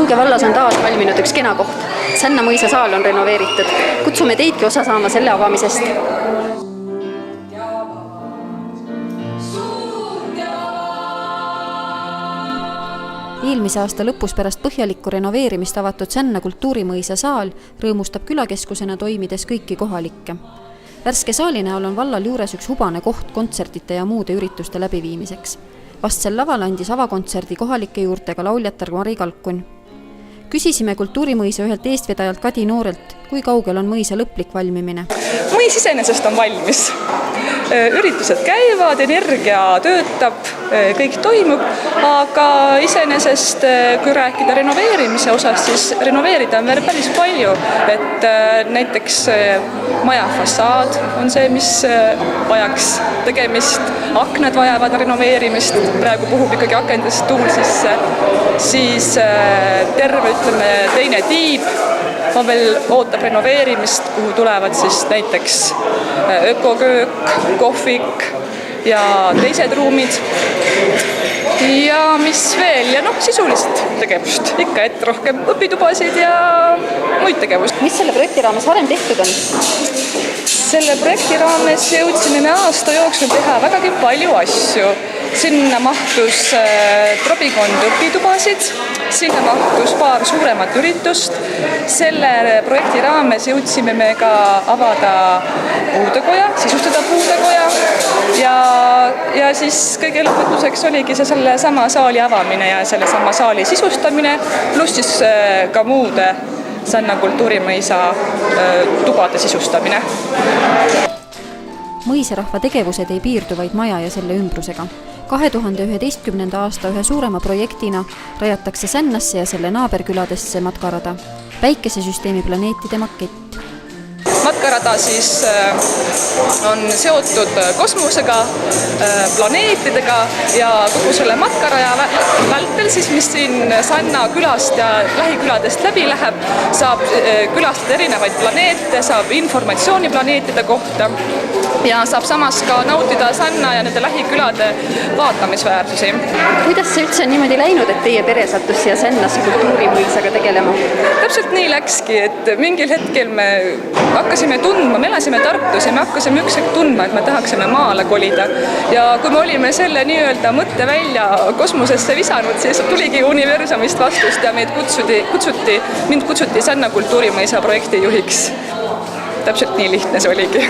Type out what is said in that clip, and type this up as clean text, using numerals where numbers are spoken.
Muuge vallas on taas valminud üks kena koht. Sänna mõisa saal on renoveeritud. Kutsume teidki osa saama selle avamisest. Eelmise aasta lõpus pärast põhjalikku renoveerimist avatud Sänna kultuurimõisa saal rõõmustab külakeskusena toimides kõiki kohalikke. Värske saali näol on vallal juures üks hubane koht kontsertite ja muude ürituste läbiviimiseks. Vastsel laval andis avakontserdi kohalike juurtega lauljatar Mari Kalkun. Küsisime kultuurimõisa ühelt eestvedajalt Kadi Noorelt, kui kaugel on mõisa lõplik valmimine. Mõis iseenesest on valmis. Üritused käivad, energia töötab, kõik toimub, aga iseenesest, kui rääkida renoveerimise osas, siis renoveerida on veel päris palju. Et näiteks maja fassaad on see, mis vajaks tegemist, aknad vajavad renoveerimist, praegu puhub ikkagi akendest tuul sisse, siis terve, teine tiib on veel ootab renoveerimist, kuhu tulevad siis näiteks ökoköök, kohvik ja teised ruumid. Ja mis veel? Ja sisulist tegevust. Ikka, et rohkem õpitubasid ja muid tegevust. Mis selle projekti raames varem tehtud on? Selle projekti raames jõudsime me aasta jooksul teha vägagi palju asju. Sinna mahtus trobikond õpitubasid, sinna mahtus paar suuremat üritust. Selle projekti raames jõudsime me ka avada puudekoja, sisustada puudekoja ja siis kõige lõpetuseks oligi see selle sama saali avamine ja selle sama saali sisustamine, pluss siis ka muude Sänna kultuurimõisa tubade sisustamine. Mõisarahva tegevused ei piirdu vaid maja ja selle ümbrusega. 2011. aasta ühe suurema projektina rajatakse Sännasse ja selle naaberküladesse matkarada, päikesesüsteemi planeetide makett. Matkarada siis on seotud kosmosega, planeetidega ja kogu selle matkaraja vältel, siis, mis siin Sänna külast ja lähiküladest läbi läheb, saab külastada erinevaid planeete, saab informatsiooni planeetide kohta ja saab samas ka nautida Sänna ja nende lähikülade vaatamisväärsusi. Kuidas see üldse on niimoodi läinud, et teie pere sattus siia Sännasse kultuurimõisaga tegelema? Täpselt nii läkski, et mingil hetkel me hakkasime tundma, me elasime Tartus ja me hakkasime üks hetk tundma, et me tahaksime maale kolida. Ja kui me olime selle nii-öelda mõtte välja kosmosesse visanud, siis tuligi universumist vastust ja mind kutsuti Sänna kultuurimõisa projekti juhiks. Täpselt nii lihtne see oligi.